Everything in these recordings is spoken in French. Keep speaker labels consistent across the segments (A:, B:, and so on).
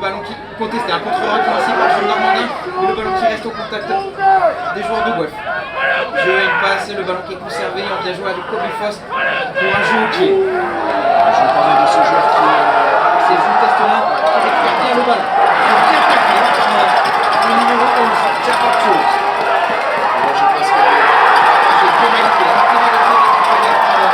A: ballon qui contesté, un contrôleur qui est ici par Jules Normandin, et le ballon qui reste au contact des joueurs de Guelph. Jeu et une passe, le ballon qui est conservé, on vient jouer avec Kobe Foss pour un jeu au pied.
B: Je vais parler de ce joueur qui
A: C'est Jules Testolin qui récupère bien le ballon. Il est bien taclé par le numéro 11, Jacob Jones.
B: moi je pense que
A: C'est pénalité,
B: je pense que là qui s'est arrêté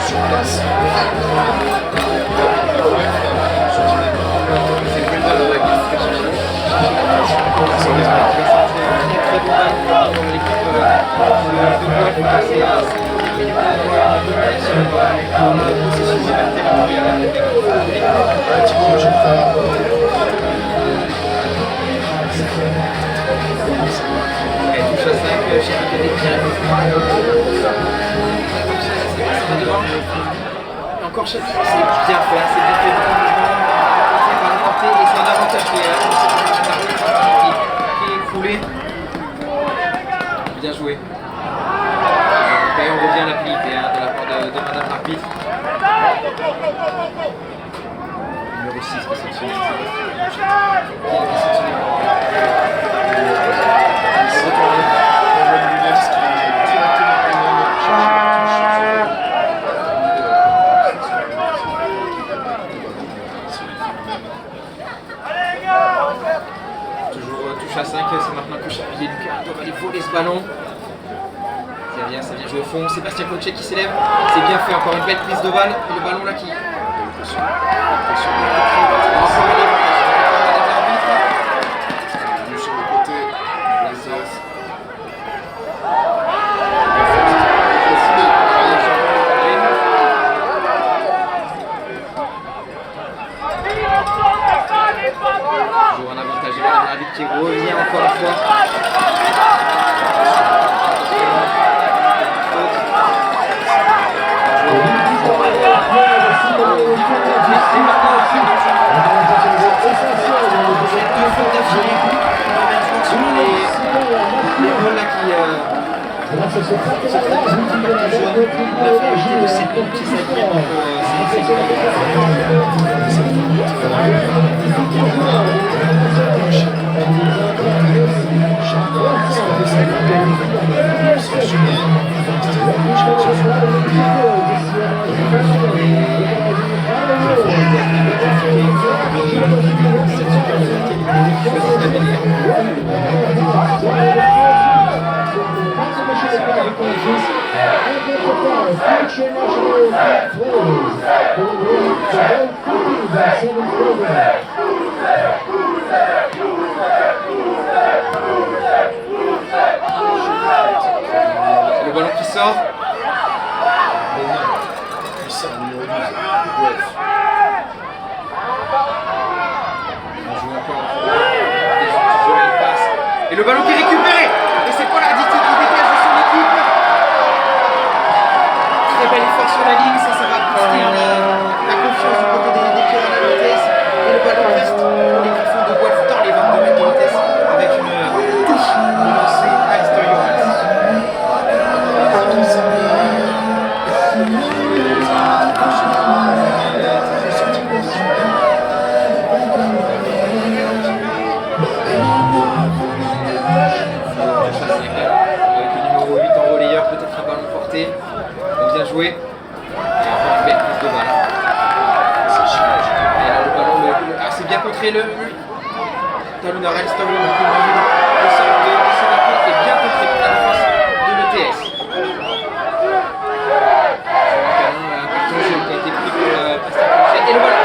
B: sur place.
A: c'est le Brindle avec la qualification. Très bon balle pour l'équipe de Guelph passée à 5 minutes de possession territoriale.
B: Thibaut, je
A: Elle touche à 5 chez Michael Pierre. Et encore c'est bien fait, c'est bien fait. C'est pas remporté et c'est un avantage qui est écroulé. Bien joué. Et on revient à la pénalité de la part de Madame l'arbitre. Numéro 6 qui est sanctionné. Qui est sanctionné. Toujours touche à 5, c'est maintenant que Chapier Lucas doit aller voler ce ballon. Ça vient jouer au fond. Sébastien Konchet qui s'élève. C'est bien fait, encore une belle prise de balle. Et le ballon là qui.
B: sur le côté.
A: Toujours un avantage de l'arbitre qui revient encore une fois. Deux fautes d'affilée. Selon les rôles là qui la finalité de 7 minutes qui s'admire le ballon qui sort.
B: Il sort numéro 12. Guelph.
A: On joue encore. Une passe. Et le ballon qui est récupéré. Et c'est Paul Arditi qui dégage de son équipe. Très bel effort sur la ligne. Ça va booster la confiance du côté des Pierre à la vitesse. Et le ballon reste pour les Griffons de Guelph dans les 22 mètres de vitesse. Avec une touche de lancer à l'extérieur. Avec le numéro 8 en relayeur, peut-être un ballon porté. Donc bien joué. Et encore une belle prise de balle. Et là le ballon, c'est bien contré le talonneur Alstom, le centre de Sénaco est bien contré par la défense de l'ETS. Un carton jaune qui a été pris pour Pascal Ponchet. Et le ballon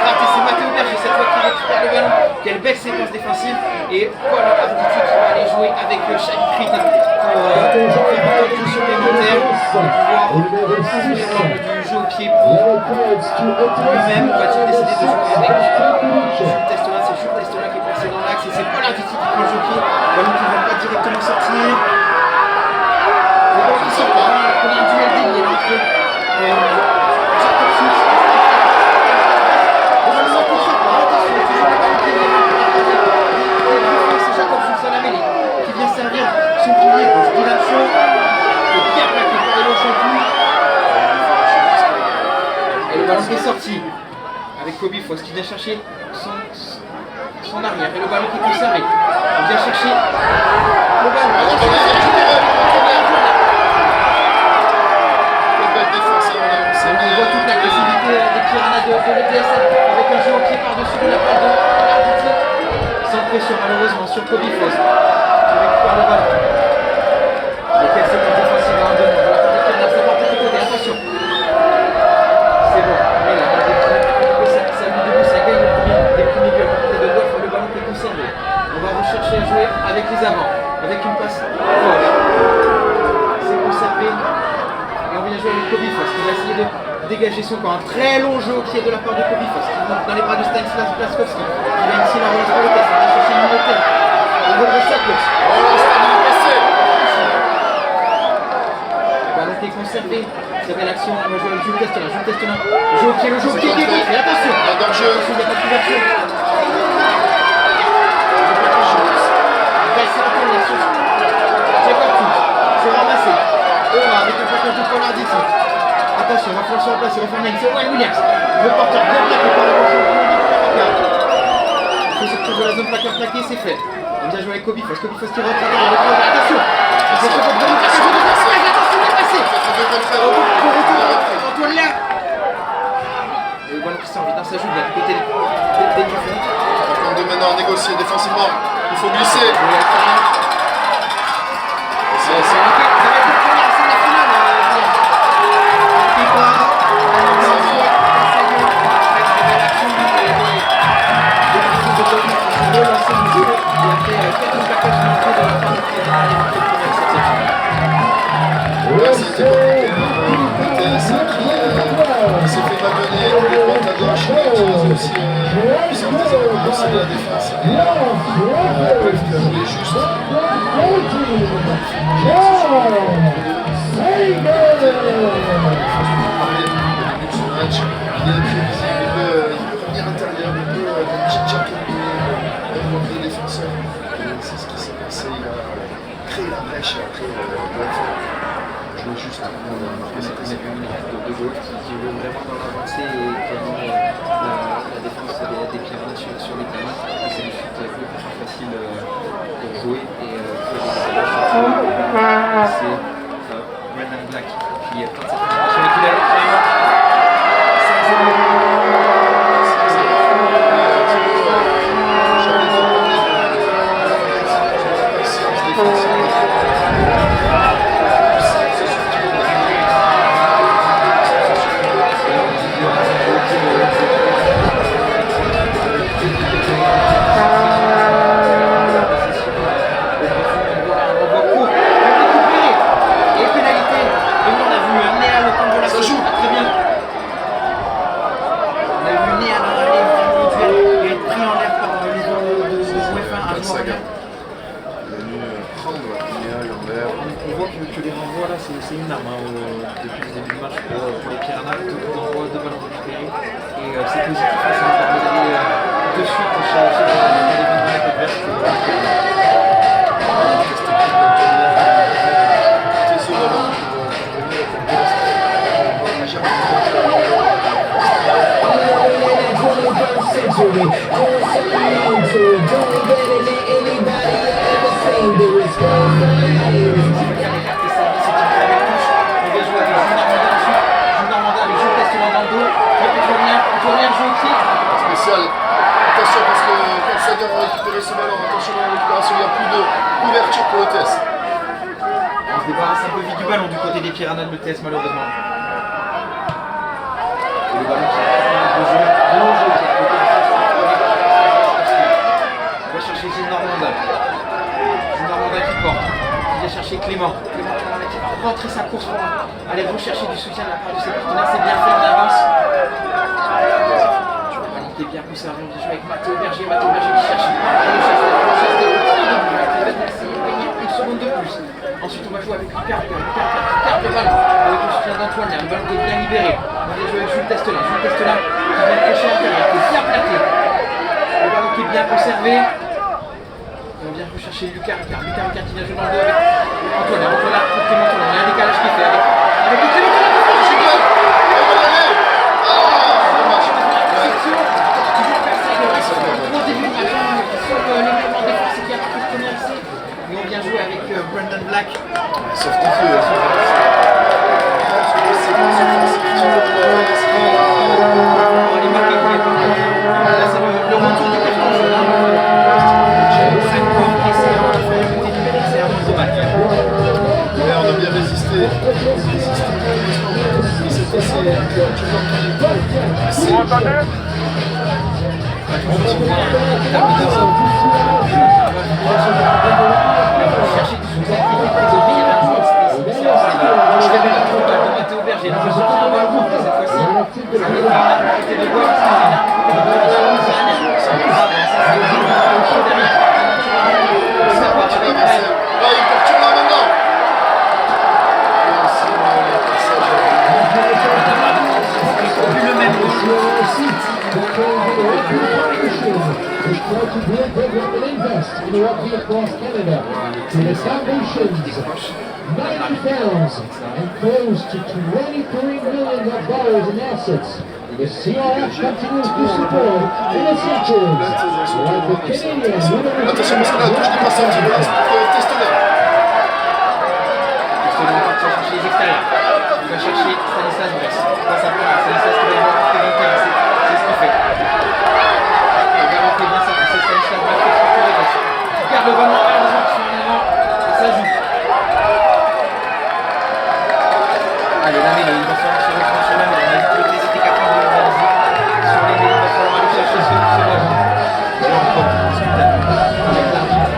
A: raté, c'est Mathéo Berger cette fois qui récupère le ballon. Quelle belle séquence défensive. Et Paul Arditi qui va aller jouer avec Shani Crit pour faire un temps supplémentaire pour pouvoir ouvrir l'angle du jeu au pied pour lui-même. Va-t-il décider de jouer avec Jules Testolin? C'est Jules Testolin qui est placé dans l'axe et c'est Paul Arditi qui prend le jeu au pied. Ballon qui ne va pas directement sortir. Le ballon qui sort pas. Le premier duel délié entre Jacob Fuchs et le ballon qui sort pas. Attention, toujours le ballon qui est chercher son arrière et le ballon qui est conservé. On vient chercher le ballon. On voit toute l'agressivité des Piranhas de l'EPSL avec un jeu au pied par-dessus de la part de l'arbitre. Sans pression malheureusement sur Kobe Faust qui récupère le ballon. Et quelle séquence défensive en deux de la part des Piranhas, ça part de côté, attention. C'est bon, mais là, ça lui débouche, ça gagne les premiers buts à côté de Wolf, le ballon qui est conservé. On va rechercher à jouer avec les avants, avec une passe proche. C'est conservé. Et on vient jouer avec Kobe Faust qui va essayer de dégager son camp. Un très long jeu au pied de la part de Kobe Faust qui monte dans les bras de Stanislas Blaskowski. Il va initier la relance pour le test. On va chercher une minute. On redresse sa course.
B: Oh, Stanley passé.
A: Le ballon qui est conservé. Très belle action. On va jouer avec Jules Testelin. Jules Testelin. Jeu au pied, le jeu au pied qui est contré. Attention.
B: Attention,
A: il n'y a pas de couverture. C'est ramassé. Avec le paquet de Pollard ici. Attention, on va falloir se remplacer. On va faire une c'est Owen Williams. Le porteur bien plaqué par le il faut sortir de la zone plaqué, c'est fait. On vient jouer avec Kobe Faust. Kobe Faust qui rentre à terre. Attention. Attention, il est passé. Antoine là. Et le ballon qui sort vite dans sa joue du côté des Griffons.
B: Par contre, de maintenant négocier défensivement. Il faut glisser.
A: Ça va être la première scène de la finale.
B: C'était compliqué. Qui s'est fait malmener. Les pointes à gauche. Il a utilisé aussi puissance des avants de la défense. Et Wolf qui a joué juste. Il est imprévisible, il peut revenir intérieur, il peut checker les défenseurs. C'est ce qui s'est passé, il a créé la brèche et après jouer juste.
A: C'est une de gauche qui veut vraiment dans l'avancée et qui a la défense des Piranhas sur les terrains. Et c'est une chute beaucoup plus facile de jouer et c'est Brendan Black qui prend cette préparation et qui l'a vraiment. Que les renvois là c'est une arme depuis le début du match pour les Piranhas, beaucoup d'envois, de ballons récupérés et c'est positif, ça nous permet d'aller de suite chez les Piranhas adverses.
B: Spécial. Attention parce que quand Sagan va récupérer ce ballon, attention à la récupération, il n'y a plus d'ouverture pour l'ETS.
A: On se débarrasse un peu vite du ballon du côté des Piranhas de l'ETS malheureusement. Et le ballon qui est de jeu, long jeu qui est à côté de on va chercher Gilles Normandin. Gilles Normandin qui porte. Il vient chercher Clément. Clément qui va rentrer sa course pour aller rechercher du soutien de la part de ses partenaires. C'est bien fait, on avance. Qui est bien conservé, on vient jouer avec Mathéo Berger qui cherche une seconde de plus. Ensuite on va jouer avec Lucas qui garde le ballon avec le soutien d'Antoine, un ballon qui est bien libéré. On vient jouer avec Jules Testelin qui vient pêcher en terre, qui est bien plaqué. Le ballon qui est bien conservé. Et on vient rechercher Lucas qui vient jouer dans le dos avec Antoine. Antoine là, il y a un décalage qui fait avec le Clément. Toujours Black.
B: Sauf que c'est
A: Les marqués qui est pas mal. Là, c'est le retour du carton jaune. 5 points pressés avant la fin du côté du Bel Exer, gros match.
B: Ouais, on a bien résisté.
A: Chercher du soutien technique des obliges, il y a un joueur spécial. Je vais mettre le balle de Mathéo Berger. J'ai l'impression qu'il y a un ballon porté cette fois-ci. Ça n'est pas à côté de gauche, c'est à côté de gauche. Ça part avec elle.
B: Ouais, il peut retourner là maintenant.
A: Plus le même
C: The CRF continues to support initiatives like the Canadian
B: Attention parce que là, la touche n'est pas sortie. Voilà, c'est Testona.
A: Testona va partir chercher les extérieurs. Il va chercher Stanislas Bress. Pas simplement, Stanislas qui va devoir rentrer dans le terrain. C'est ce qu'il fait. Il va rentrer bien ça. C'est Stanislas Bress qui va chercher les Bress. Il garde le ballon, heureusement qu'ils sont en avant. Et ça joue. Allez, la mêlée, il va falloir se reprendre sur la mêlée. On a vu que les étaient capables de l'organiser. Sur les mêlées, il va falloir aller chercher ce ballon. Et encore, ensuite, avec l'arbitre.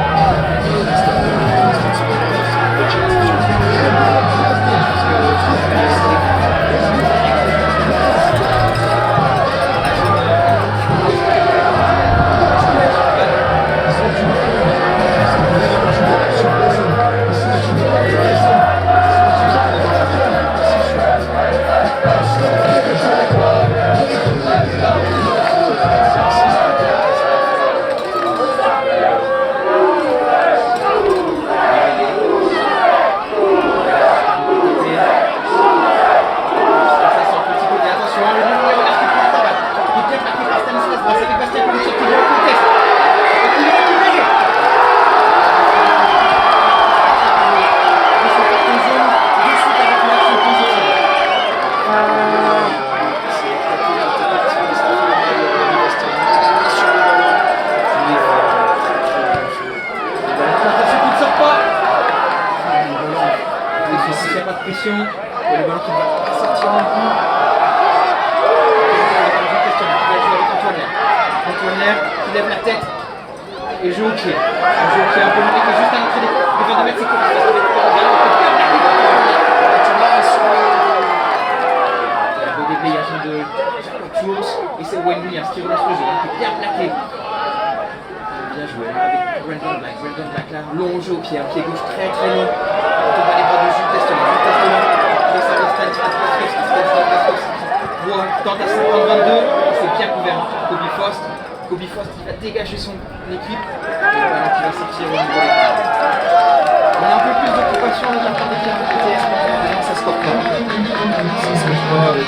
A: Dégager son équipe et le ballon qui va sortir au niveau des cartes. On a un peu plus d'occupation de la part des cartes de TS, mais ça score pas. Ça score pas avec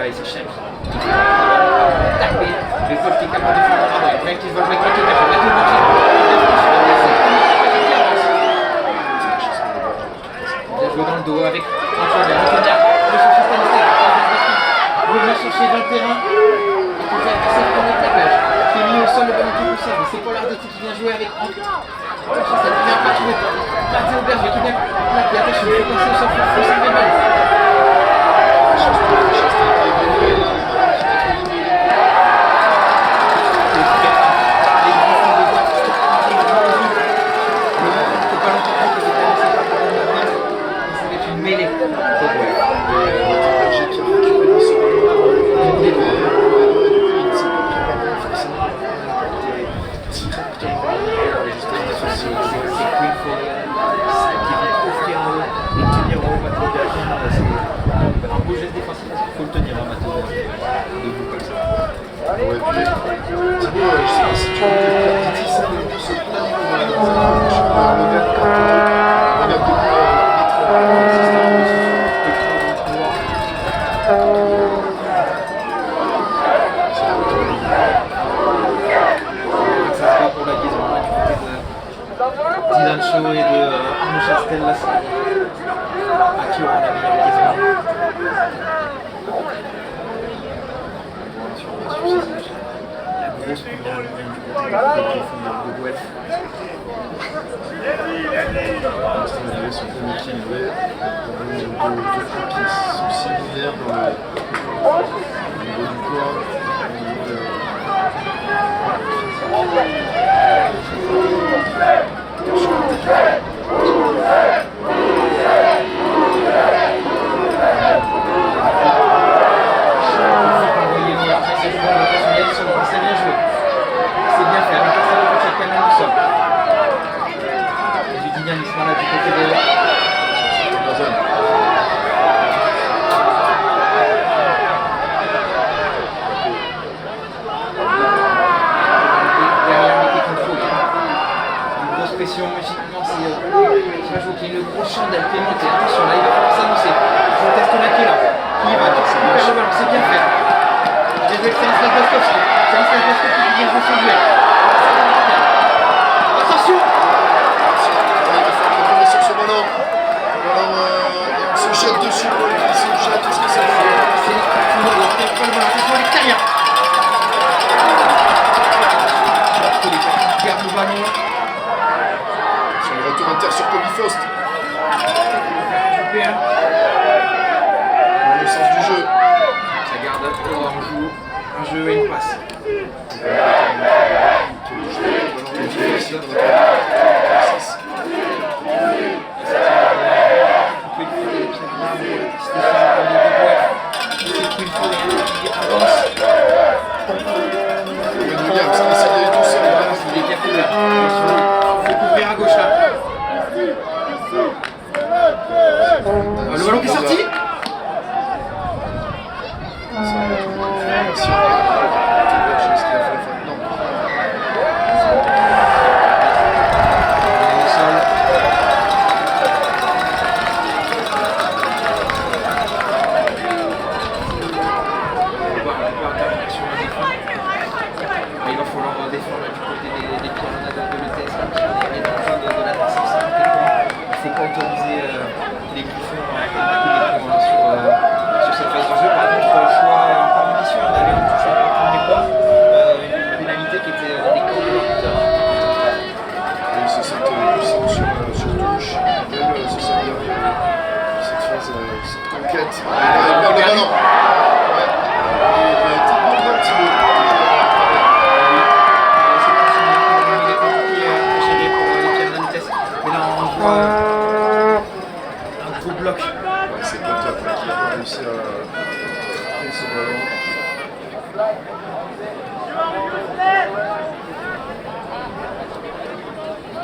A: et c'est Chef. Tapé. Le coach qui est capable de faire le travail. Mec qui va jouer avec le coach. Il a joué dans le dos avec Antoine. Antoine veut chercher Stanislas. Il va chercher dans le terrain. Et qui fait passer le premier tapage. Qui est mis au sol le ballon qui conserve. C'est Paul Ardetti qui vient jouer avec Antoine. Ça ne vient pas jouer. Mathéo Berger qui vient plaquer. Attention, il faut passer au sol. Il faut sauver le ballon. C'est qu'il faut offrir et tenir au
B: Titi semble se plaindre dans un match. Regarde beaucoup
A: Ça se bat pour la liaison là, du côté de Dylan Shaw et de Arnaud Chastel. Là, à qui aura la meilleure liaison. La grosse première ligne du côté de Guelph.
B: Ils sont bien équilibrés. Deux groupes qui sont similaires dans le niveau du corps, au niveau de
A: c'est bien joué. C'est bien fait. Avec ça, le check canon au sol. Du dynamisme là du côté de
B: la zone.
A: Derrière les contrôles. Une grosse pression, logiquement, c'est Rajo qui a une grosse chandelle qui est montée. Attention, là, il va falloir s'annoncer. Je teste là qui est là. Qui y va, qui perd le ballon, c'est bien fait. J'ai vu Stanislas Boskowski. Stanislas Boskowski qui vient jouer son duel. Attention!
B: Il va falloir tomber sur ce ballon. On se jette dessus, il se jette, est-ce que ça va?
A: C'est attention à l'extérieur. Garde le ballon.
B: Sur le retour inter sur Kobe Faust.
A: Super.
B: Dans le sens du jeu.
A: Ça garde on joue un jeu et une passe.
B: Williams a essayé tout seul.
A: Il est bien couvert. Il faut couvrir à gauche là. Le ballon qui est sorti. Il va falloir défendre du côté des Pyrénées de l'ETS qui est en train de la passer. Il ne faut pas autoriser les Griffons à marquer des points sur cette phase de jeu. Par contre, choix encore ambitieux d'aller en touche un premier point. Une pénalité qui était des camps de l'heure.
B: Oui, c'est cette puissance sur touche. Ils veulent se servir de cette phase, cette conquête. Il perd le ballon. Ouais. Il a été bon un petit peu.
A: Mais là on voit un gros bloc.
B: Ouais, c'est Pontop qui a réussi à prendre ce ballon.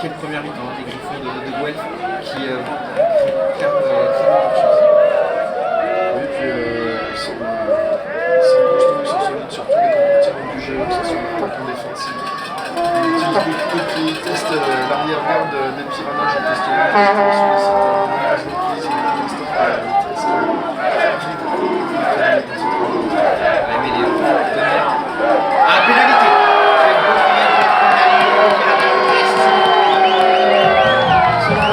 A: Quelle première mi-temps des Griffons de Guelph qui crament beaucoup de chance.
B: Oui, puis ils sont construits, ils sont solides sur tous les compartiments du jeu, que ce soit le tampon défensif. Ils utilisent beaucoup de pieds, ils testent l'arrière-garde des Piranhas, j'ai testé sur le site de reprises, il est pour l'instant très solide.
A: Ah, pénalité! C'est le bon final de la première ligne qui rate le test. Sauf que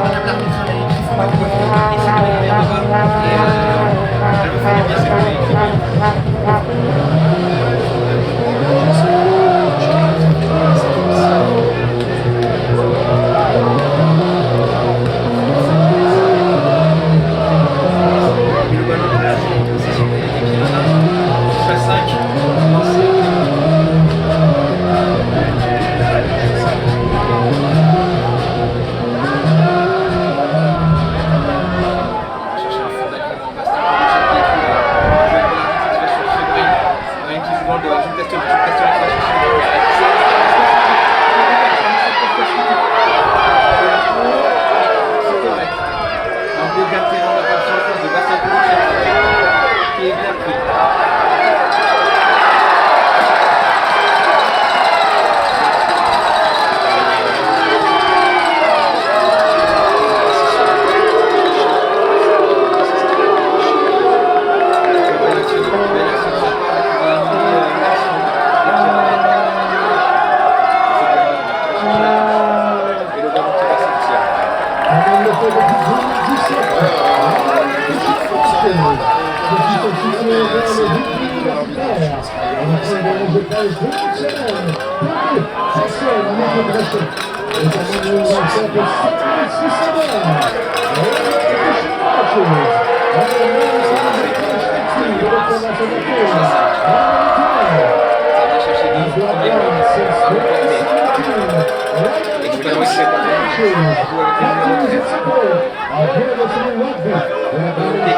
A: madame l'arbitre, elle est Griffon va pouvoir essayer de revenir de bas. Et elle veut faire bien ses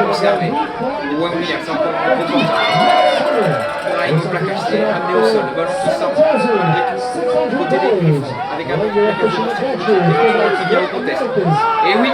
A: Conservé. Wayne Williams encore un peu de pareil, le plaquage c'est amené au sol, le ballon qui sort côté des griffes, avec un plaquage qui vient au contest. Et oui,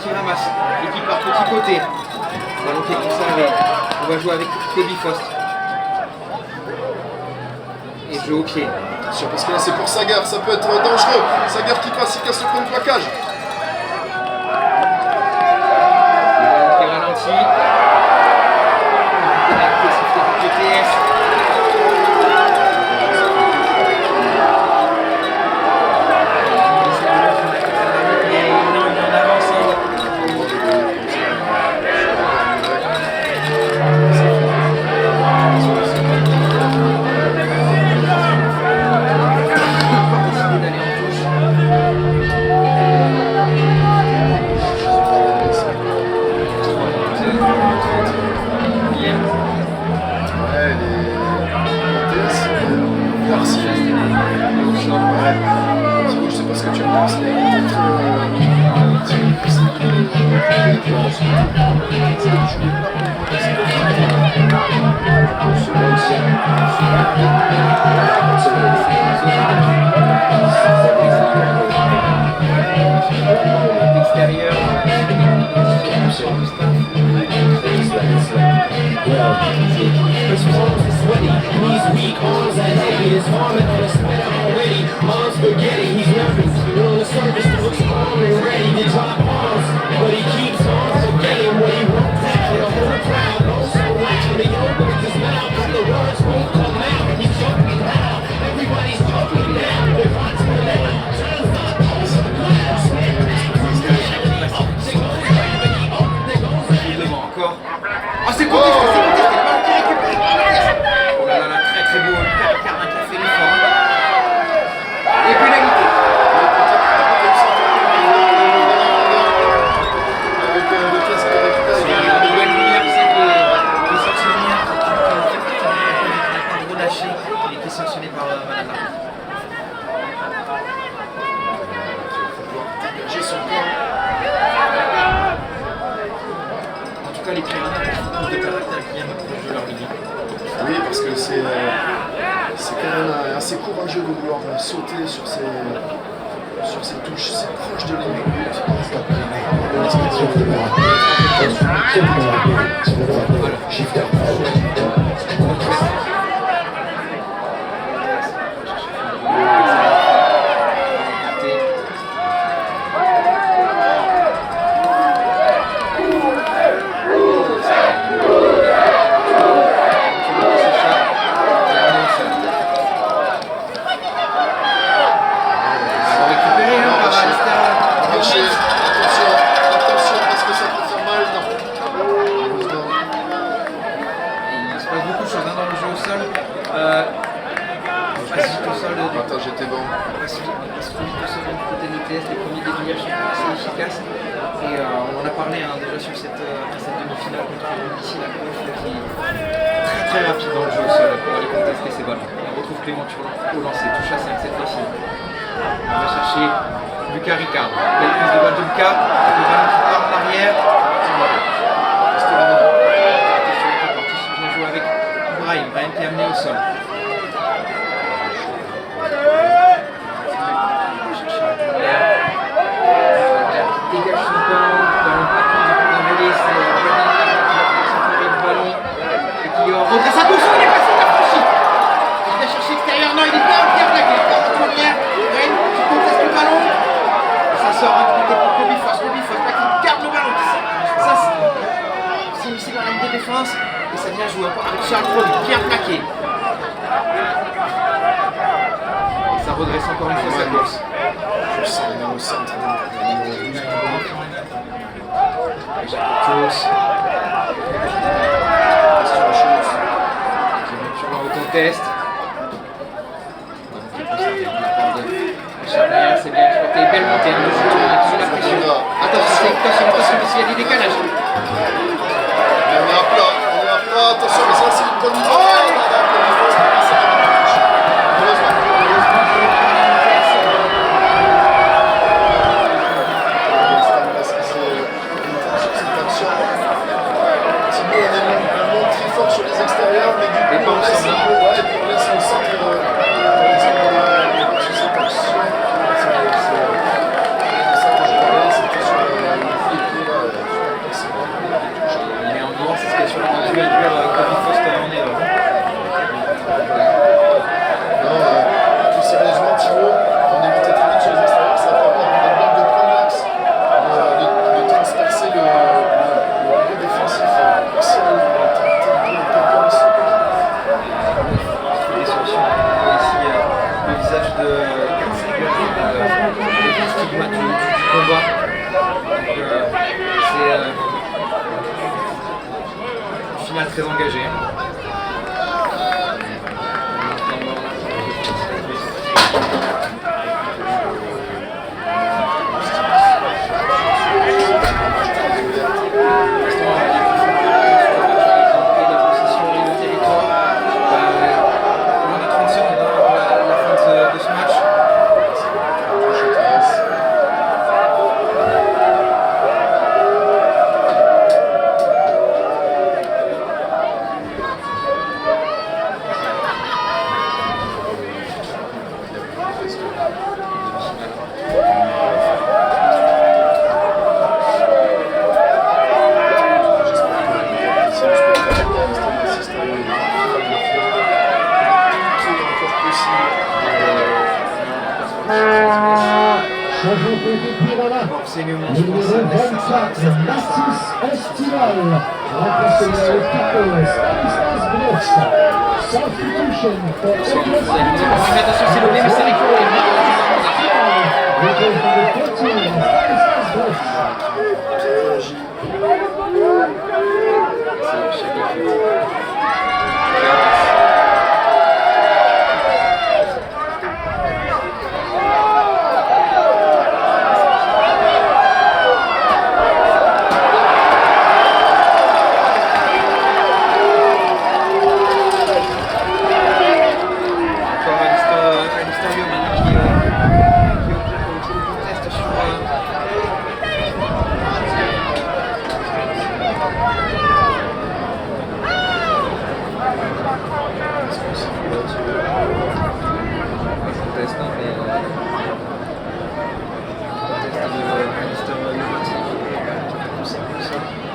A: qui ramasse et qui part petit côté. Ballon qui est conservé. On va jouer avec Kobe Faust. Et jeu au pied.
B: Attention parce que là c'est pour Sagar, ça peut être dangereux. Sagar qui passe, il casse le point de plaquage.
A: Le ballon qui ralentit. Passe vite au sol.
B: Partager tes bancs.
A: Passe vite au sol du côté de l'ETS, les premiers déviages sont assez efficaces. Et on en a parlé déjà sur cette demi-finale contre ici, la Coif qui est très rapide dans le jeu au sol pour aller contester ses ballons. On retrouve Clément au lancer, touche à 5 cette fois-ci. On va chercher Lucas Ricard. Belle prise de balle de Lucas, le ballon qui part en arrière. Bien joué avec Brahim qui est amené au sol. Dégage son ballon et qui redresse sa position, il est passé, il a franchi. Il va chercher extérieur, non, il est bien plaqué, il est pas en première. Brahim qui conteste le ballon. Ça sort un côté pour Kobe Foss là qui garde le ballon. Ça, c'est ici dans la ligne de défense et ça vient jouer encore avec Charles Croix, bien plaqué. Et ça redresse encore une fois sa course.
B: Je sens qu'il est au centre.
A: Sur le contest. Charnière, c'est bien exporté, belle montée, sous la pression. Attention, il y a des décalages.
B: On est à plat, attention, mais ça c'est une bonne idée. Sur les extérieurs, mais du coup, on laisse un peu, et puis on laisse le centre sur cette action. C'est ça que je parlais, c'était sur le flip là,
A: Mais en noir, c'est ce qu'il y a sur la duel Kobe Foster en est.
B: Non, plus sérieusement, Thibaut, on est monté très vite sur les extérieurs, ça permet à Vandenberg de prendre l'axe, de transpercer le milieu défensif axial.
A: Des solutions. On voit ici le visage de stigma du combat. C'est une finale très engagée.
C: Numéro 24, Narcisse Estival, remplacé le pico Stanislas Gross. Substitution for
A: Attention, c'est levé, mais c'est récupéré.
C: Stanislas Gross.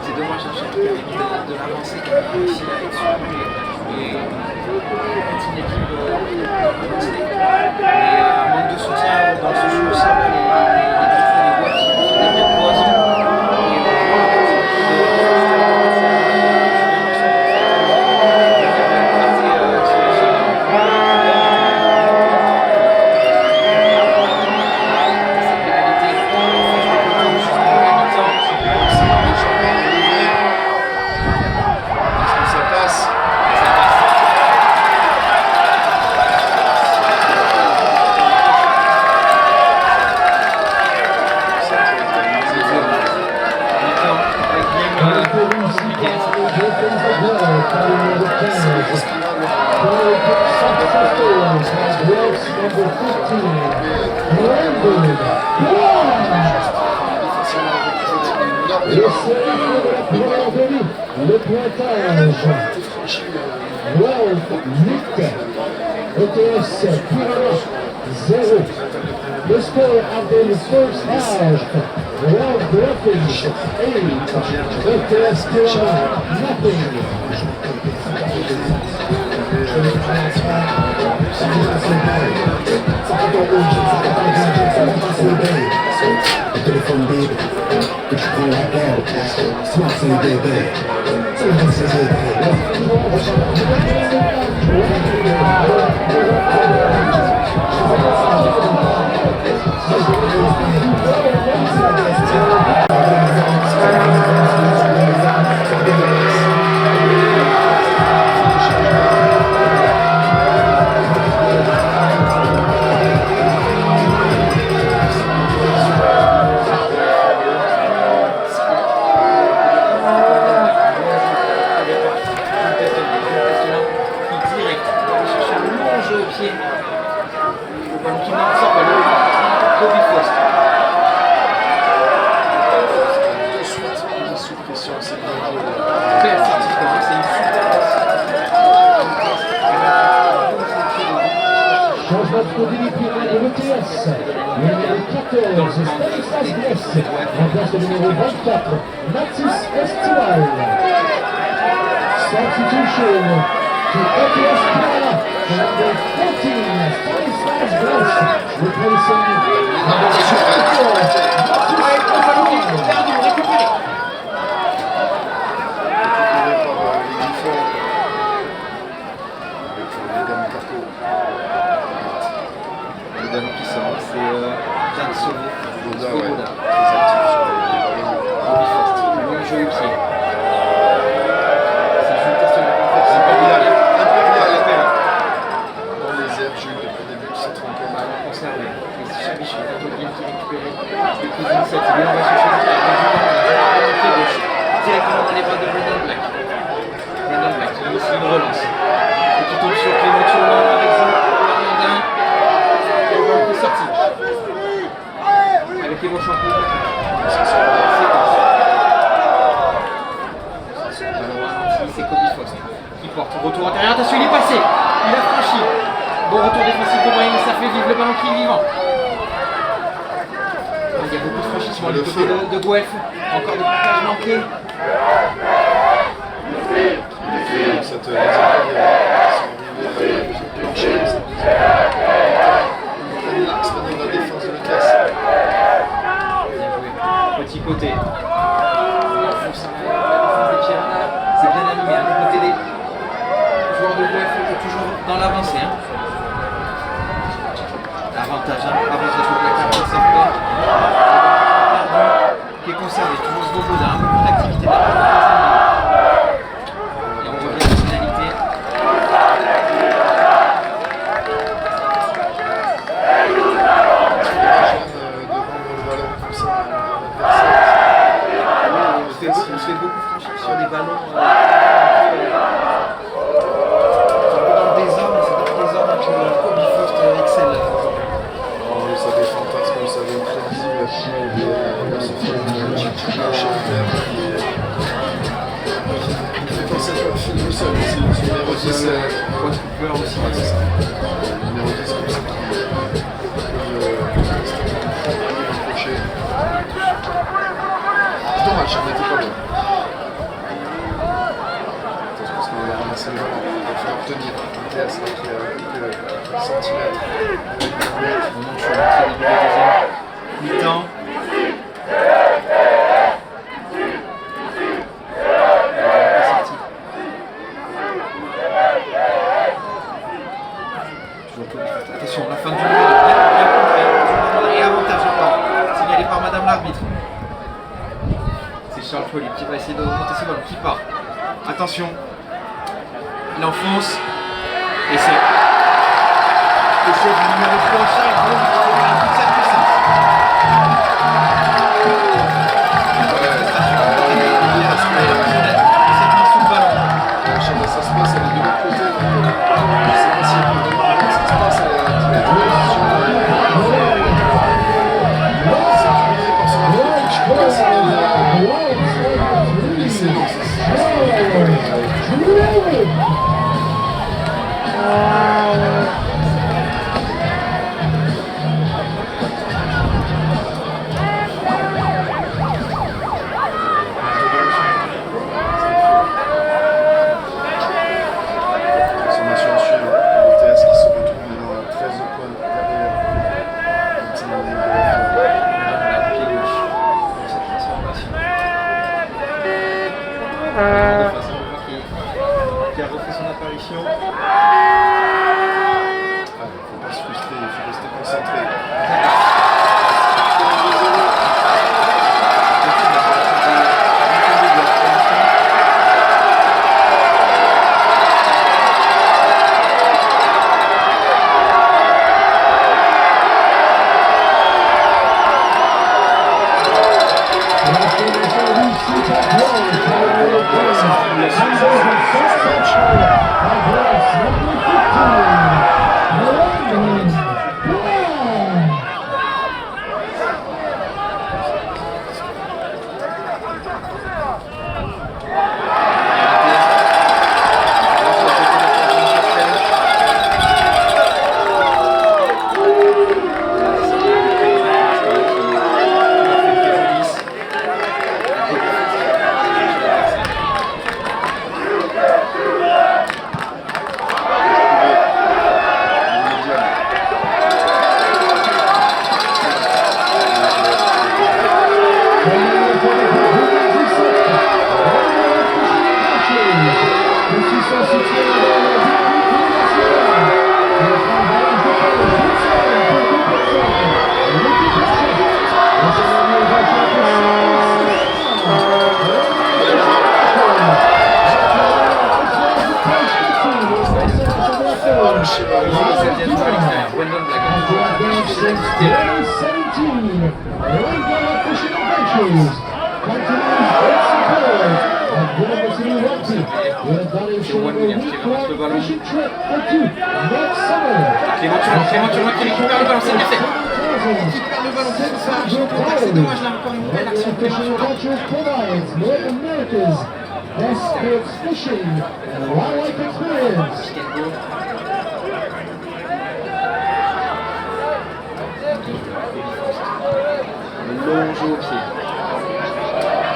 A: C'est dommage, j'ai de l'avancée qui a réussi avec ce et c'est une équipe avancée. Mais un manque de soutien dans ce jeu, ça va les griffons, les bois qui sont des vrais poisons. Et on voit
C: Et c'est le pointage. Wolf 8, ETS Piranha 0. The score after the first half, Wolf Griffins 8, ETS Piranha nothing.
D: Téléphone bébé, que tu prends la guerre, smart c'est le bébé, c'est le
C: En place le numéro 24, Mathis Estival. Substitution to ETS Piranha, number 14, Stanislas Gross, replacing number 24, Mathis Estival.
A: Qui sort, c'est Jeanne Sauvé.
B: Boda, ouais, très actif sur les
A: Bifrost, long jeu au pied. C'est juste une question de
B: impérial. Dans les airs, j'ai eu depuis le début qui s'est trompé.
A: conservé. Et si Chabiche est un peu bien qui récupéré, c'est plus d'initiative. Et on va chercher le pied gauche. Directement dans les bras de Brandon Black. Brandon Black qui met aussi une relance. Et qui tombe sur Clément Tournon avec Normandin. Et le ballon qui est sorti. Avec les bons champions. C'est Kobe Frost qui porte. Retour intérieur. Attention, il est passé. Il a franchi. Bon retour défensif de Brahim. Ça fait vivre le ballon qui est vivant. Il y a beaucoup de franchissements du côté de Guelph. Encore des passages manqués.
B: Cette les sont arrivés plancher. L'axe de la défense de l'ETS.
A: Petit côté. La défense des Piranha, c'est bien animé. Du côté des joueurs de Guelph, toujours dans l'avancée. Avantage, avantage au placard de Saint-Paul. Qui est conservé, toujours Svoboda, un peu plus d'activité de la part de et on revient à la finalité. On se fait beaucoup franchir sur des ballons dans le désordre, c'est dans le désordre que Kobe Frost excelle.
B: Ça des fantasmes, ça des prévisibles. Ce film qui fait penser à un film seul aussi. Le numéro 10,
A: Cooper aussi.
B: ouais, c'est ça. Le numéro 10 comme ça. C'est dommage, on n'était pas bon. Parce qu'on a ramassé le ballon. Il va falloir tenir. ETS qui a quelques centimètres.
A: On monte sur l'entrée début de deuxième mi-temps. Attention, la fin du duel, bien contré. Et avantage encore, signalé par Madame l'arbitre. C'est Charles Folly qui va essayer de monter ce ballon, qui part. Attention, il enfonce. Et c'est du numéro 3, Charles Folly qui fait toute sa puissance. C'est mis sous le ballon.
B: Je sais pas, ça se passe, elle est de l'autre côté. Je sais pas si elle peut voir ce qui se passe, elle est
A: à jouer à l'extérieur. Brandon Black. C'est Juan Williams qui ramasse le ballon. Clément Turloin qui récupère le ballon, c'est bien fait. Il récupère le ballon qui se fait arracher au contact, c'est dommage là, encore une belle action de Clément Turloin.
C: Best sports fishing and wildlife experience.
A: Long jeu au pied.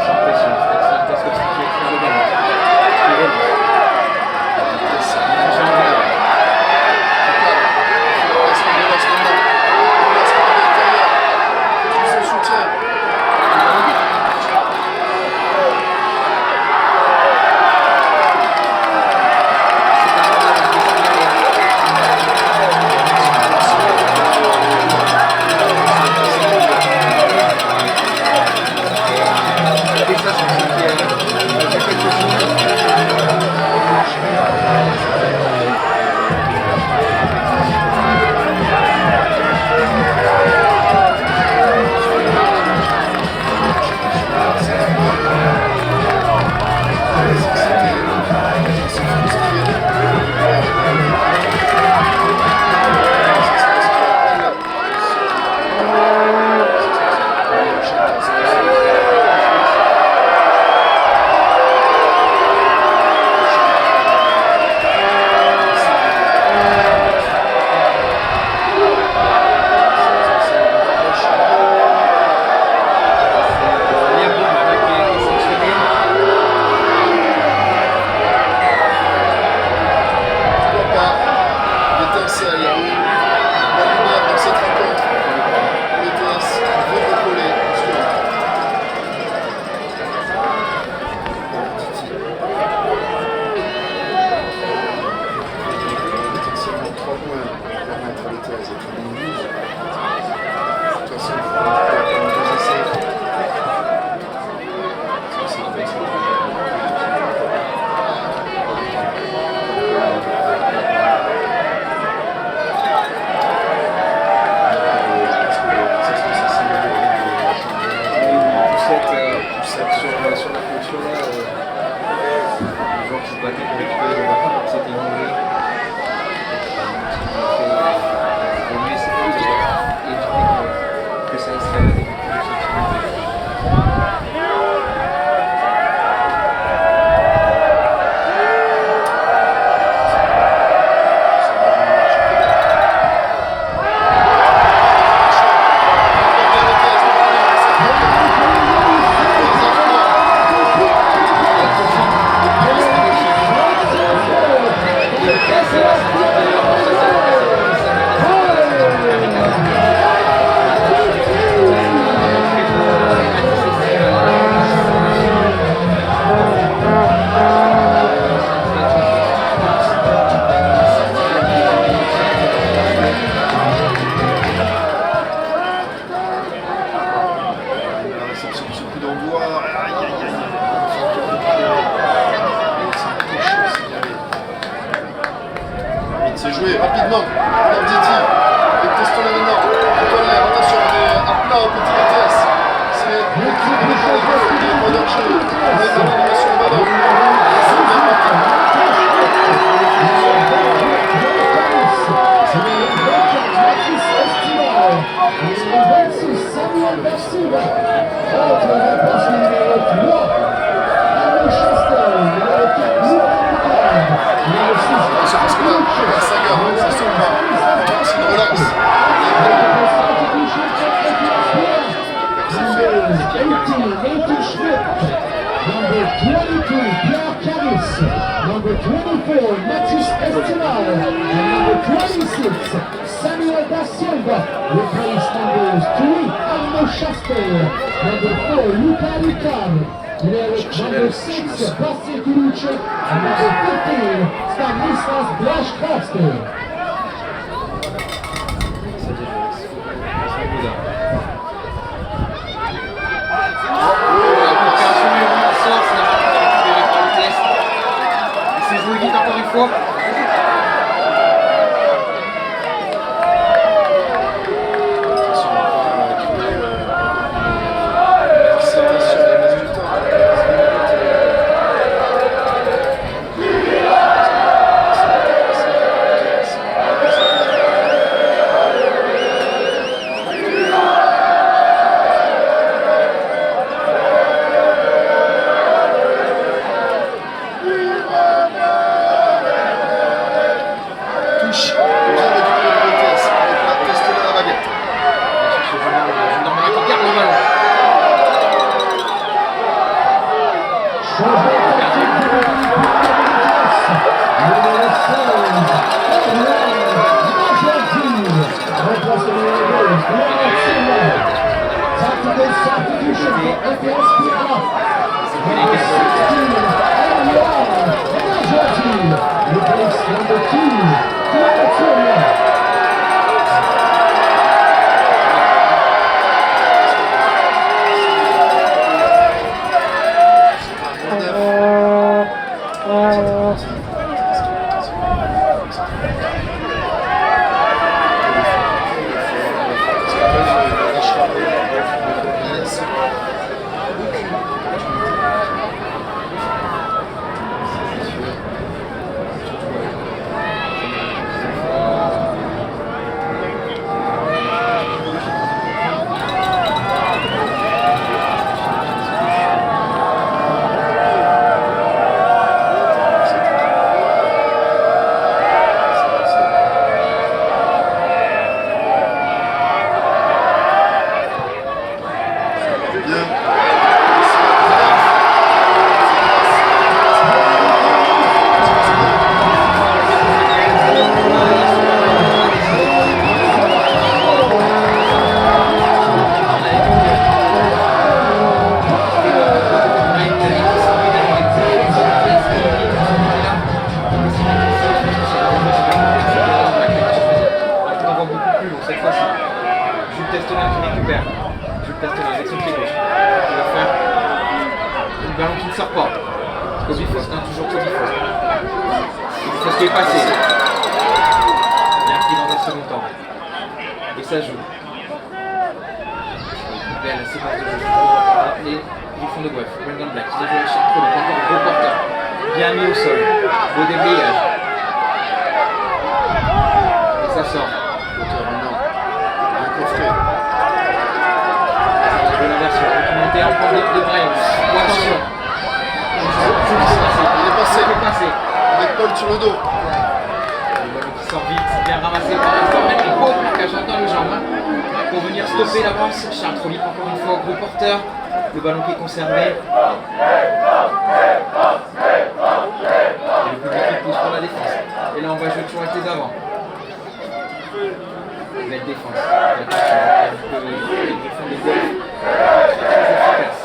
A: Sans pression. Staskowski qui récupère le ballon.
B: C'est joué rapidement. Diti. Et testons la maintenant. Attention, à plat au petit vitesse. C'est l'équipe de jeu. On est dans l'animation de ballon. C'est bien monté. C'est parce que là, la saga, ça se pas. C'est une relance.
C: Number 22, Pierre Caris. Number 24, Mathis Estimar. And number 26, Samuel Da Silva. Replace numbers 3, Arno Chaster. Number 4, Luca Ricard. Number 6, Basti Gurucci. And number 15, Stanislas Blaszkowski.
A: Encore une fois. Le ballon qui est conservé. Et le public qui pousse pour la défense. Et là on va jouer toujours avec les avants. Belle défense. Attention, les défenses des golfs. Très efficace.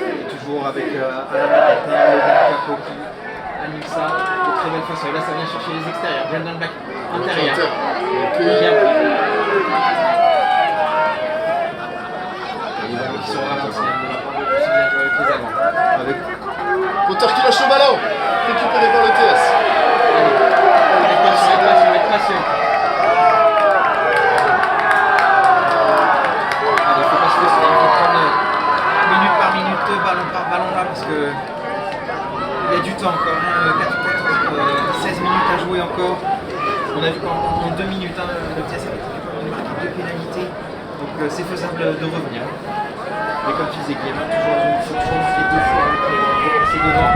A: Et toujours avec Alain Matin, le Capo qui anime ça. De très belle façon. Et là ça vient chercher les extérieurs. Brandon Black intérieur. Bien pris. Qui sont ralentis, de la part de aussi bien jouer avec les avants. Avec
B: Potter qui lâche le ballon, récupéré par le TS.
A: Allez, avec passion. Allez, faut pas se laisser, il faut prendre minute par minute, ballon par ballon là, parce que il y a du temps encore, hein, 16 minutes à jouer encore. On a vu qu'en 2 minutes, hein, le TS avait marqué 2 pénalités, donc c'est faisable de revenir. Mais comme tu disais, Guillaume, il faut toujours marquer 2 fois pour passer devant.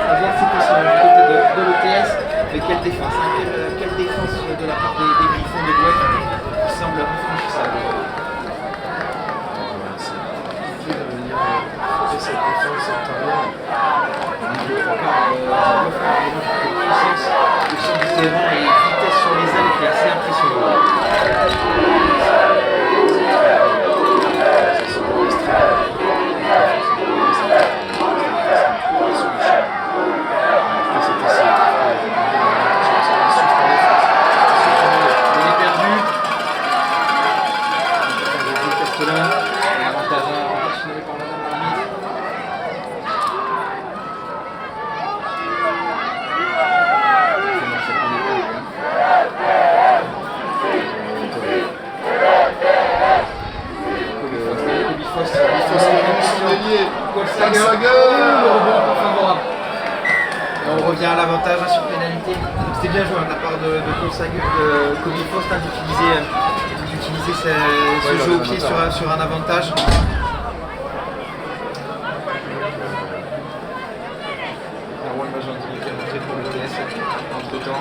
A: On voit que c'est possible du côté de l'ETS, mais quelle défense, hein, quelle défense de la part des Griffons de Guelph qui semble infranchissable.
B: C'est compliqué de venir faire cette défense intérieure.
A: Il faut encore de puissance, le champ du terrain et vitesse sur les ailes qui est assez impressionnant. On revient à l'avantage sur pénalité. C'était bien joué de la part de Kobe Faust d'utiliser ce jeu au pied sur un avantage. Erwan Majandini qui est rentré pour le TS entre temps.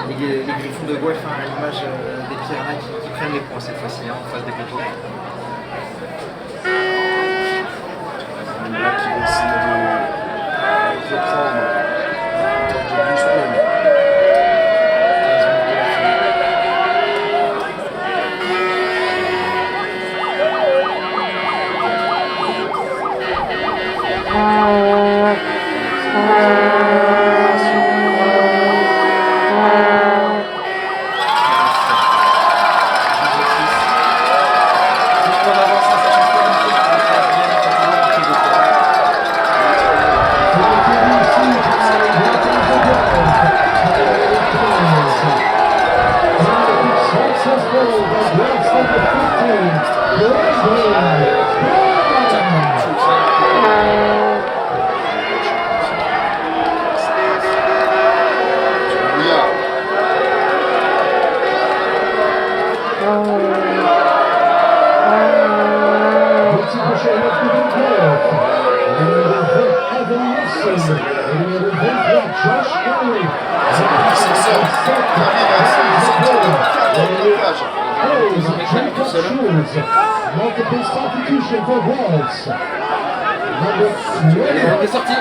A: Les Griffons de Guelph, à l'image des Piranhas qui prennent les points cette fois-ci en face des poteaux.
B: Là qui va essayer de reprendre de 12 points.
C: Multiple substitution for Wales.
A: Il est sorti.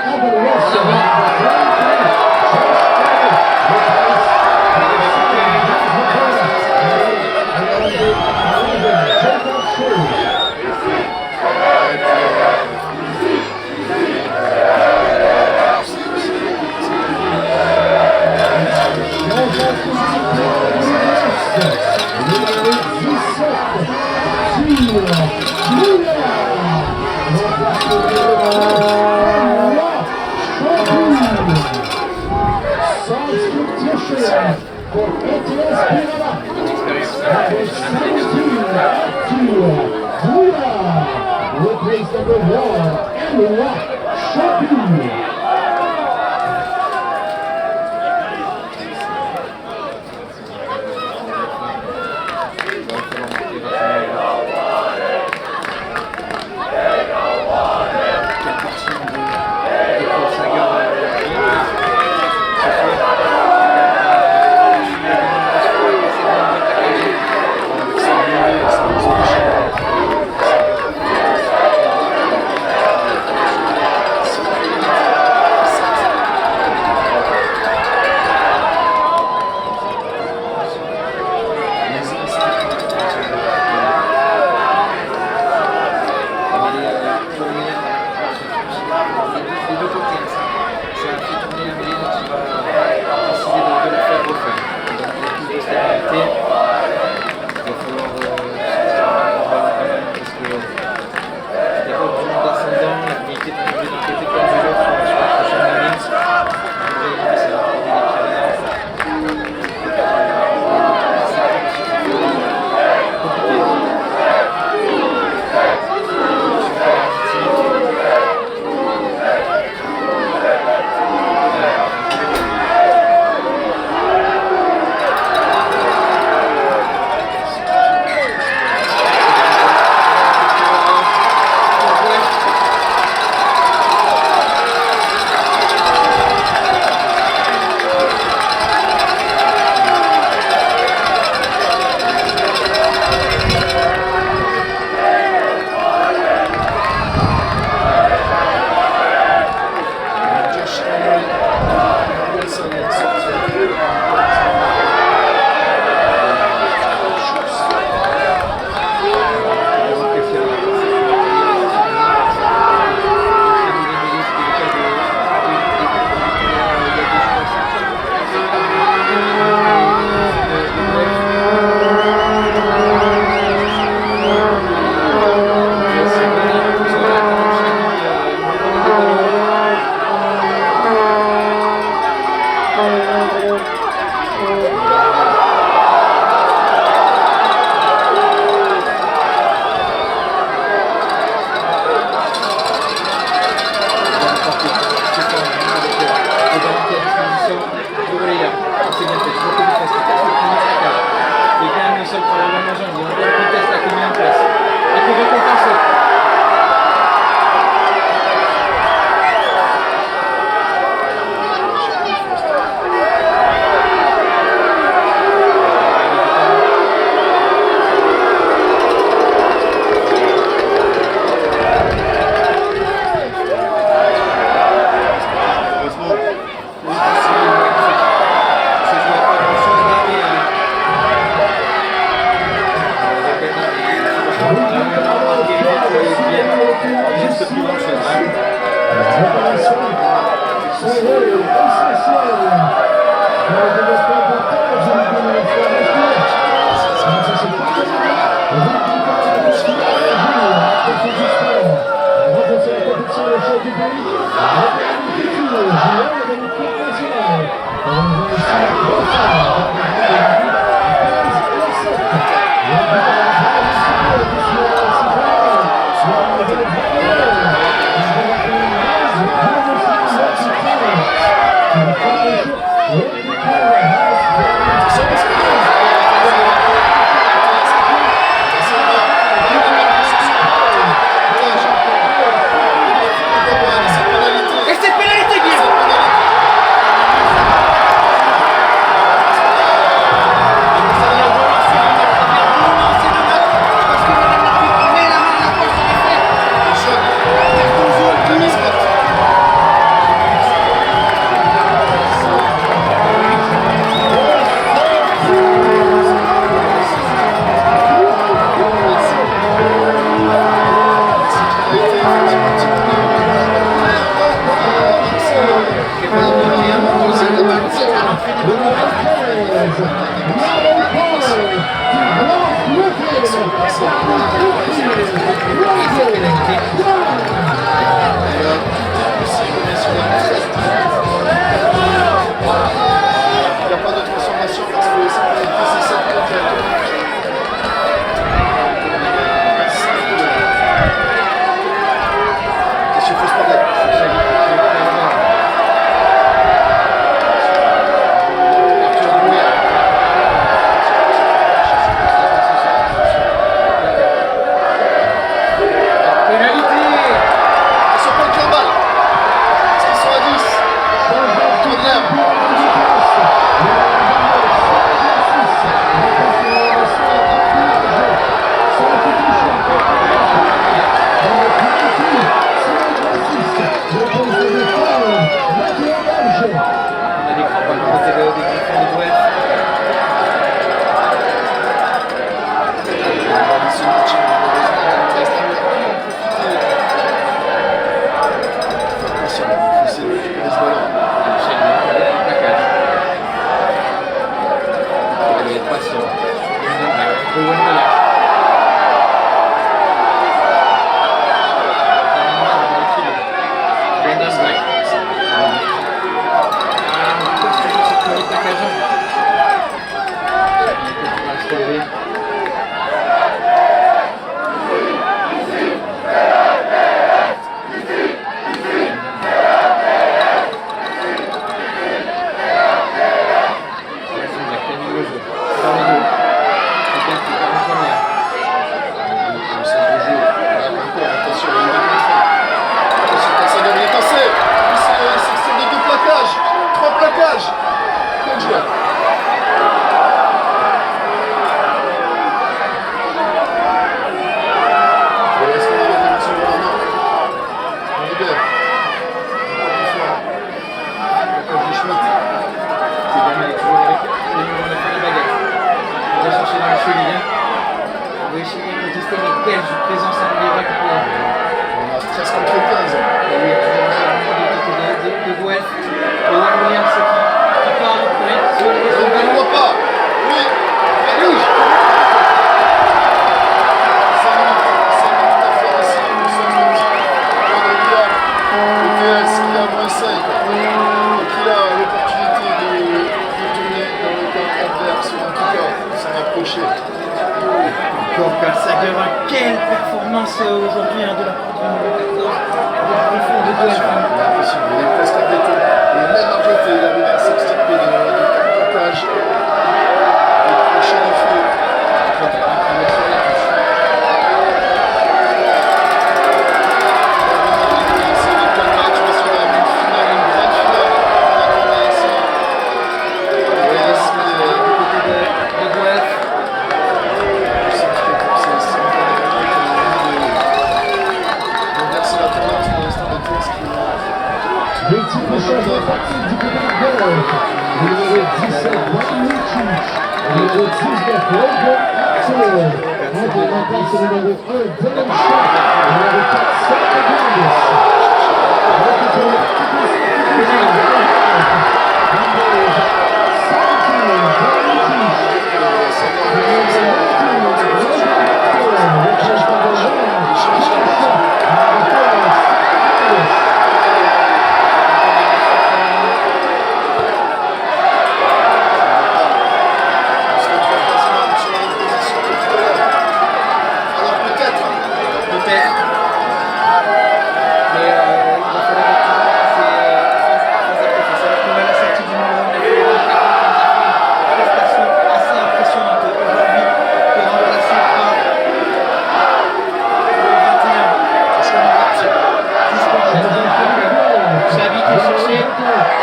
C: Replace number 1, Emma Shopping.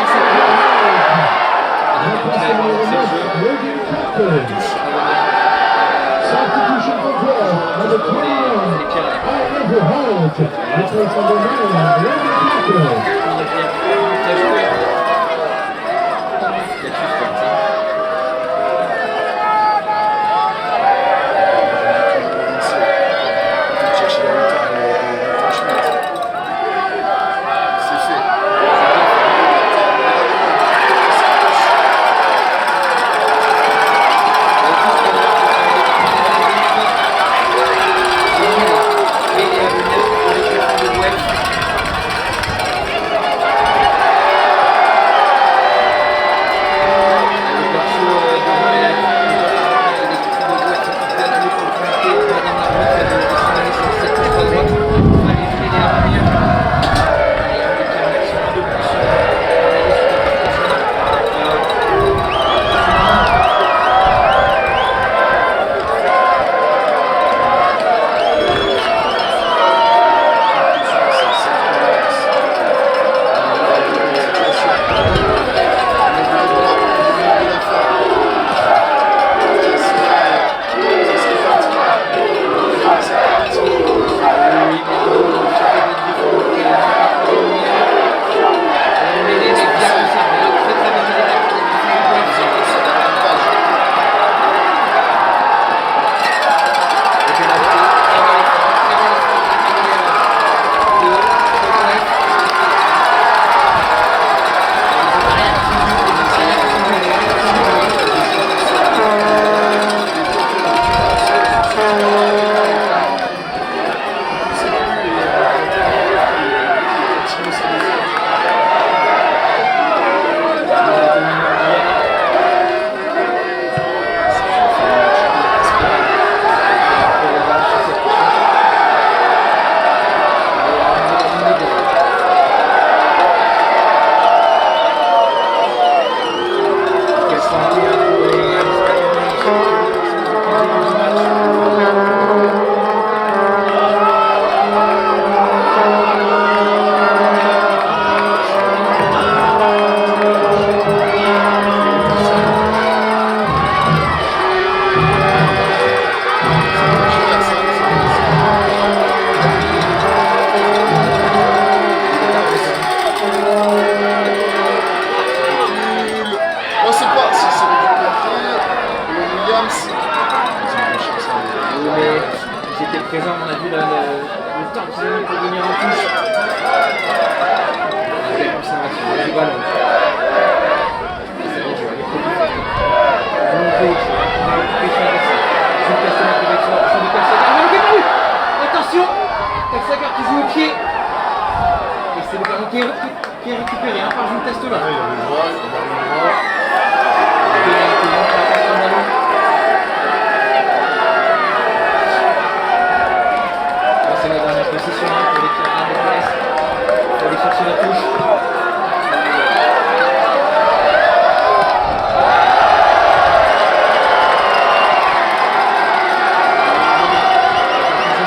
A: c'est le jeu. Touche à
C: Substitution for goal, number 21,
A: les pieds.
C: Oliver Holt. Replace number 9, Randy Parker.
A: T'as joué. Quel suspense, hein.
B: Chercher la hauteur de Schmitt. C'est fait.
A: présent, on a vu le temps qu'ils ont mis pour venir en touche. La conservation du ballon. C'est bien joué, avec attention, Texagar qui joue au pied. Et c'est le ballon qui est récupéré par Jules Testola.
B: Il y avait le droit, il y avait le droit.
A: C'est la dernière possession pour les Cardinals de Brest. Il faut aller chercher la touche.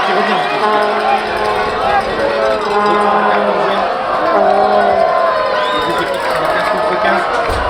A: Qui revient. Les deux équipes qui sont 15 contre 15.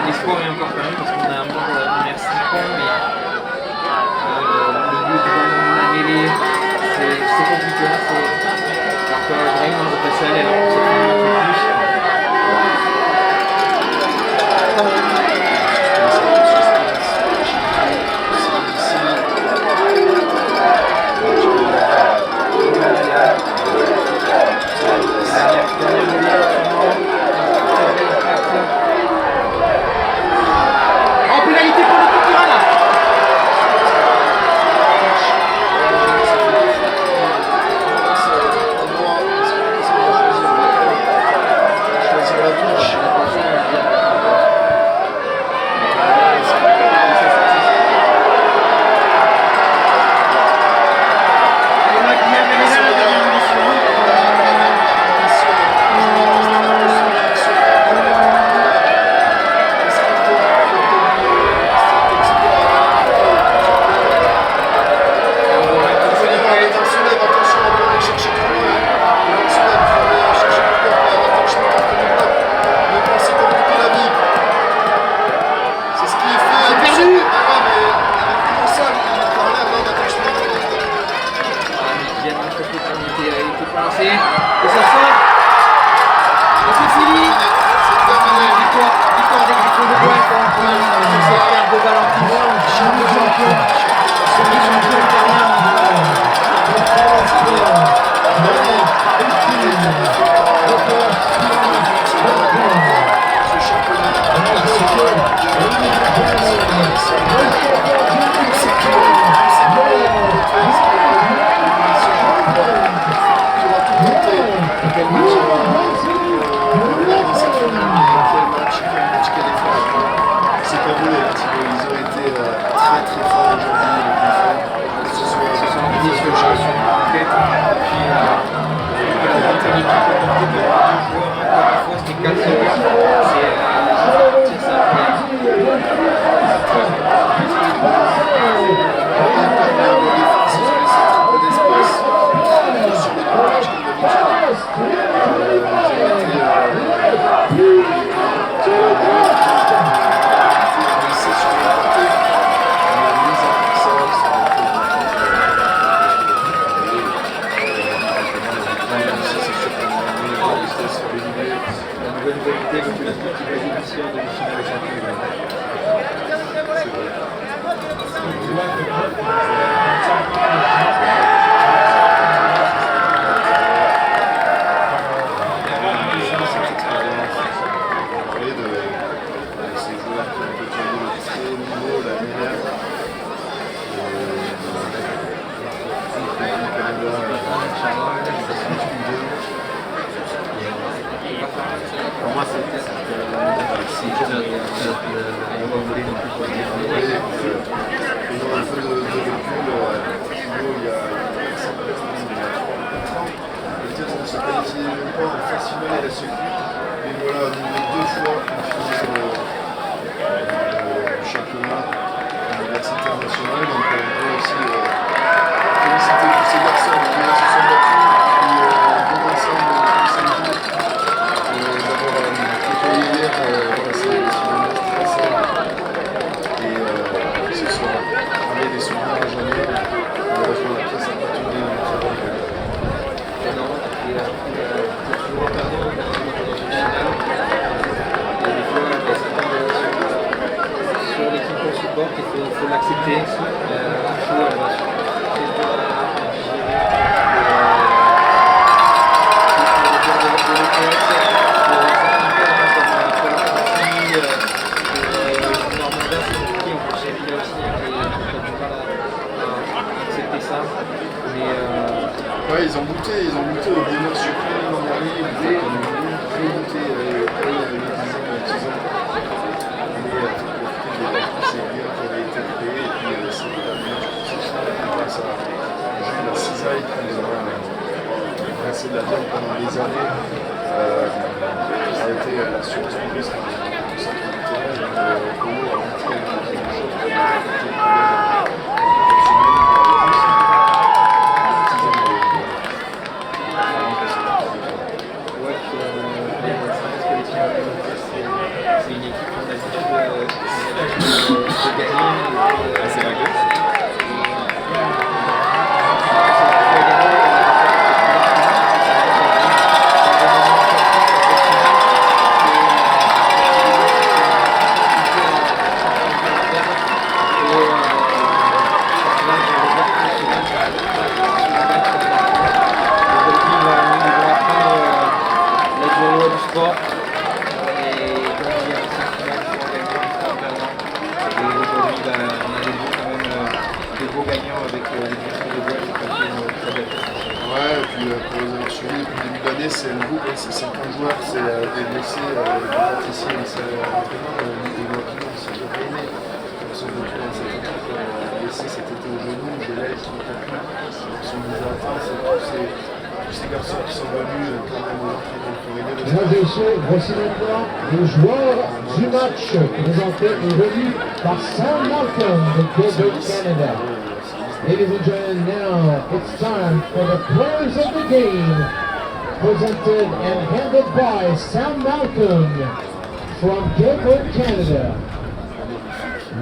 A: l'espoir est encore permis parce qu'on a un membre numéro 6 points, mais le but de la mêlée, c'est compliqué. Alors que Brahim on va passer à l'aile, alors c'est un peu plus. En pénalité pour le culturel là. Et ça sort. Et c'est fini. Victoire des Griffons de Bois sur cette paire de Valentin.
B: C'est pas voulu, ils ont été très très forts aujourd'hui, que ce soit
A: sur le champion en tête. Et puis la équipe remportée par deux joueurs, encore une fois, c'était 4-0. C'est ça. Pour moi, c'est il faut l'accepter.
B: Ouais, ils ont goûté au bonheur suprême l'an dernier, ils ont goûté il y a 10 ans. Mais c'est bien qui avait été créé, et puis c'est la meilleure grâce à Jules Cisaille qui nous a rincé de la viande pendant des années. Ça a été l'assurance publique du centre du terrain, donc Polo a goûté quelque chose qui a été
A: C'est une équipe qu'on a
B: année, c'est le groupe, c'est 50 joueurs, c'est des blessés, des praticiens, c'est l'entraîneur, et moi qui c'est bien aimé. Son retour dans cette équipe, blessé cet été au genou, Belay qui est plus, son niveau atteint, c'est tous ces garçons qui sont venus quand même au entraînement pour aider le
C: Mesdames et messieurs, voici maintenant le joueur du match présenté et remis par Sam Malcolm de Québec, Canada. Ladies and gentlemen, now it's time for the players of the game, presented and handled by Sam Malcolm from Québec, Canada.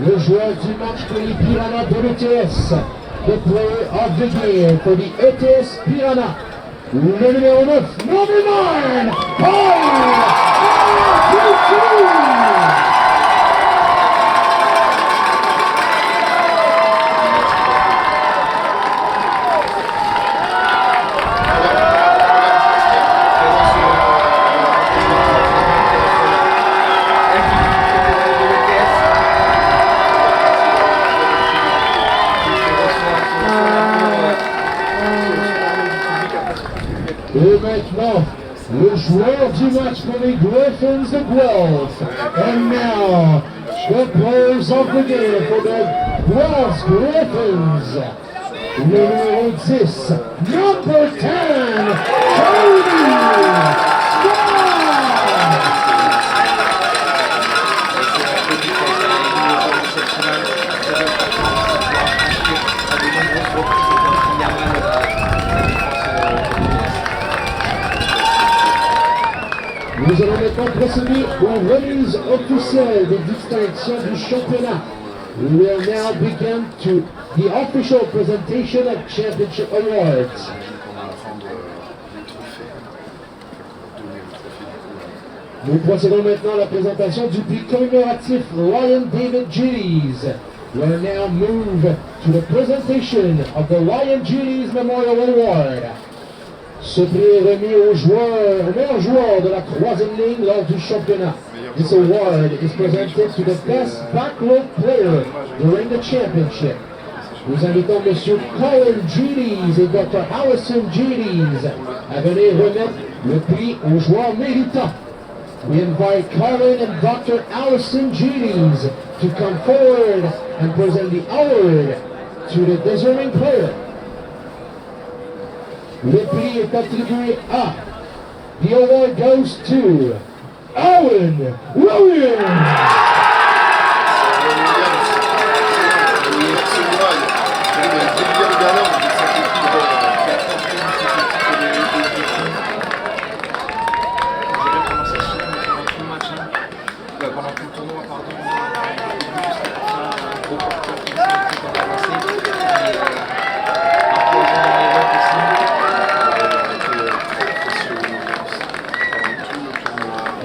C: Le joueur du match pour les Piranhas de l'ETS, the player of the game for the ETS Piranha, le numéro 9, number 9, Paul Dupuis. Et maintenant, le joueur du match pour les Griffins de Guelph. And now, the players of the game for the Guelph Griffins. Le numéro 10, number 10, Cody Nous allons maintenant procéder aux remises officielles des distinctions du championnat. We will now begin to the official presentation of championship awards. Nous procédons maintenant à la présentation du prix commémoratif Ryan David Gillies. We'll now move to the presentation of the Ryan Gillies Memorial Award. Ce prix est remis au meilleur joueur de la troisième ligne lors du championnat. This award is presented to the best back row player during the championship. Nous invitons M. Colin Gillies et Dr. Allison Gillies à venir remettre le prix aux joueurs méritants. We invite Colin and Dr. Allison Gillies to come forward and present the award to the deserving player. Le prix est attribué à The award goes to Owen Williams.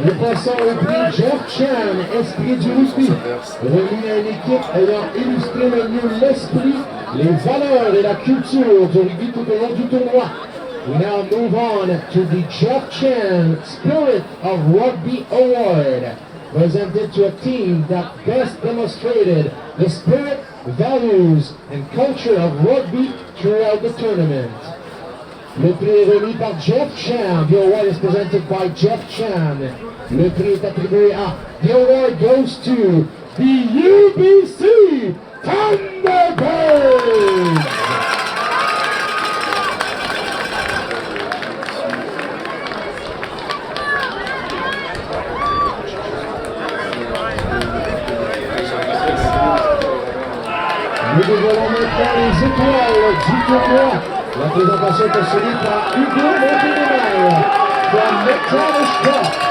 C: Nous passons au prix Jeff Chan, esprit du rugby, remis à une équipe ayant illustré le mieux l'esprit, les valeurs et la culture du rugby tout au long du tournoi. We now move on to the Jeff Chan Spirit of Rugby Award, presented to a team that best demonstrated the spirit, values, and culture of rugby throughout the tournament. Le prix est remis par Jeff Chan. The award is presented by Jeff Chan. Le prix est attribué à The award goes to the UBC Thunderbirds. Nous dévoilons maintenant les étoiles du tournoi. La présentation est assurée par Hugo Monténémal from McTavish Cup.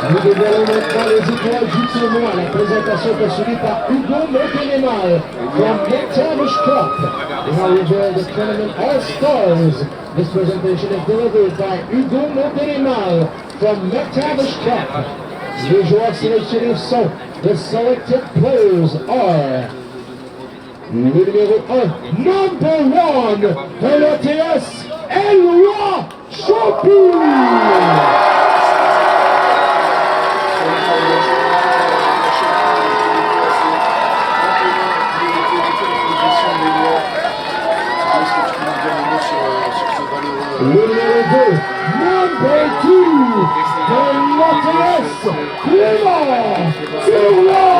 C: Nous dévoilons maintenant les étoiles du tournoi. La présentation est assurée par Hugo Monténémal from McTavish Cup. We now reveal the tournament All-Stars. This presentation is delivered by Hugo Monténémal from McTavish Cup. Les joueurs sélectionnés sont the selected players are Le numéro 1, number 1 de l'OTS, Eloi Chopu. Le numéro 2, number 2 de l'OTS, Clément Tournois.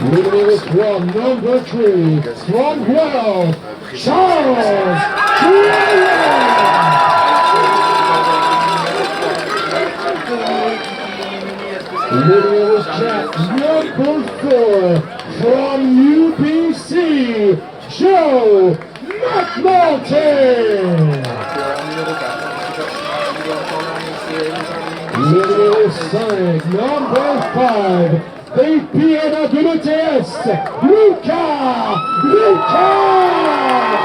C: Le numéro 3, number 3, from Guelph, Charles Trierweiler. Le numéro 4, number 4, from UBC, Joe McNulty. Le numéro 5, number 5, des pieds de l'OTS, Lucas Ricard.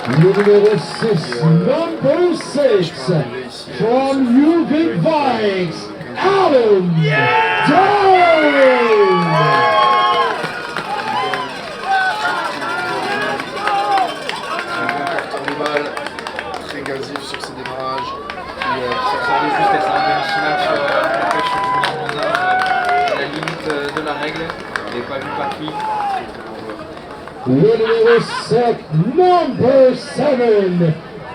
C: Le numéro 6, number 6, from UVic Vikes, Alan Dowd.
B: Très gazif sur ses démarrages.
A: Ça ressemble juste à ça, un demi-match à la limite de la règle. Il n'est pas vu par qui.
C: Le numéro 7, number 7,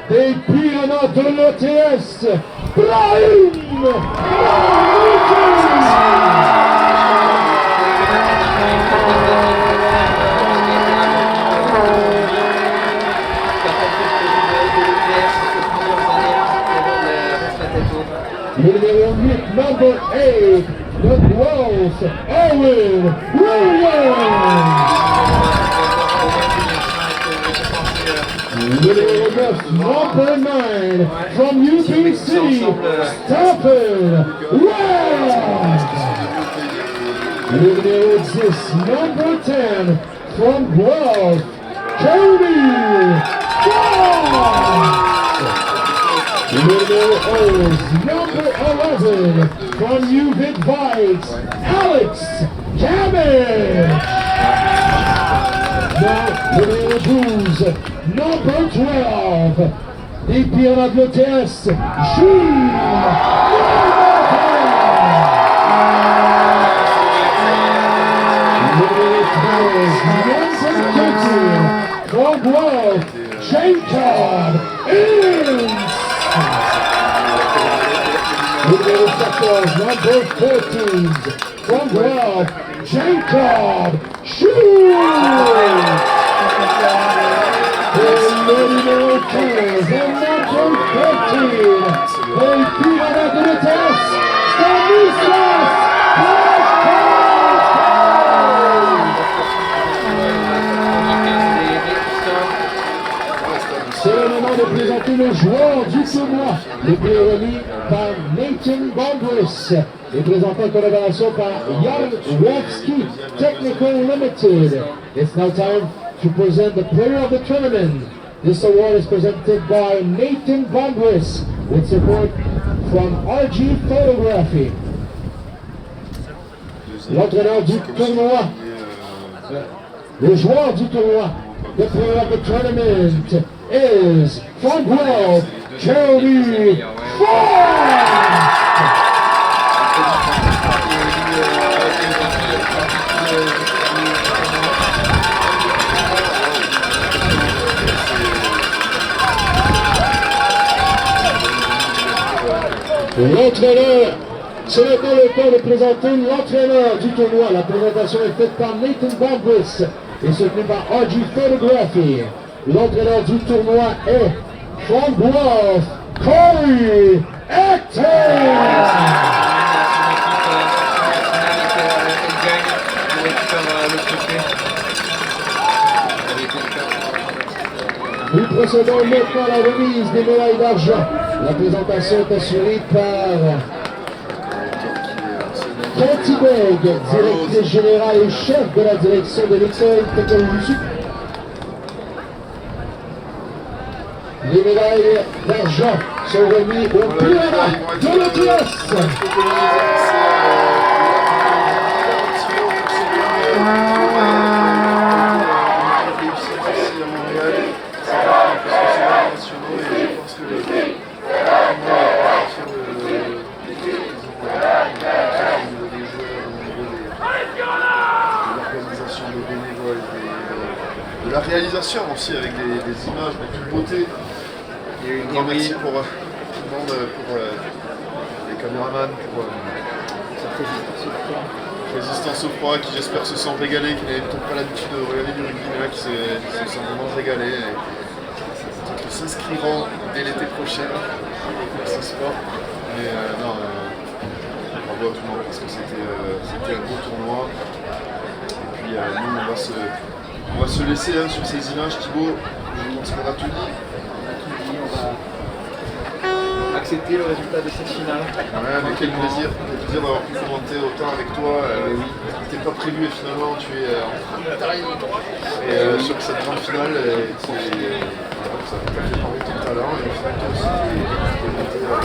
C: des Piranhas de l'OTS, Brahim Le numéro 8, number 8, de Guelph, Owen Williams. Le numéro 9, number 9, from UBC, Stephen West. Le numéro 10, number 10, from Guelph, Cody Fox. Le numéro 11, number 11, from UVic Vikes, Alex Cabbage. Now, le numéro 12, number 12, des Piranhas de l'OTS, Jules Le numéro 13, number 13, from Guelph, Jacob Ince. Le numéro 14, number 14, from Guelph, Jacob Schultz. Le numéro 15, number 13, des Piranhas de l'OTS, Stanislas C'est le moment de présenter le joueur du tournoi, le prix remis par Nathan Bondris et présenté en collaboration par Jan Wewski Technical Limited. It's now time to present the player of the tournament. This award is presented by Nathan Bondris with support from RG Photography. L'entraîneur du tournoi, le joueur du tournoi, the player of the tournament is from Guelph, Cody Fox. L'entraîneur, c'est maintenant le temps de présenter l'entraîneur du tournoi. La présentation est faite par Nathan Bondris et soutenu par RG Photography. L'entraîneur du tournoi est from Guelph, Corey Nous procédons maintenant à la remise des médailles d'argent. La présentation est assurée par Cathy Begg, directrice générale et chef de la direction de l'école technologique. Les médailles d'argent sont remises au Pyramide de l'Opias.
B: De la réalisation aussi avec des images, beaucoup de beauté. Et un grand merci pour tout le monde, pour les caméramans, pour Résistance au froid, qui j'espère se sont régalés, qui n'avaient peut-être pas l'habitude de regarder du rugby, mais là qui se sont vraiment régalés. Et qui s'inscriront dès l'été prochain pour ce sport. Mais non, bravo à tout le monde parce que c'était un beau tournoi. Et puis nous, on va se laisser sur ces images. Thibaut, je pense qu'on a tout dit.
A: Accepter le résultat de cette finale.
B: Ouais, mais quel plaisir d'avoir pu commenter autant avec toi. C'était pas prévu et finalement tu es en prime time sur cette grande finale. Ça fait parler de ton talent et au final toi aussi tu es monté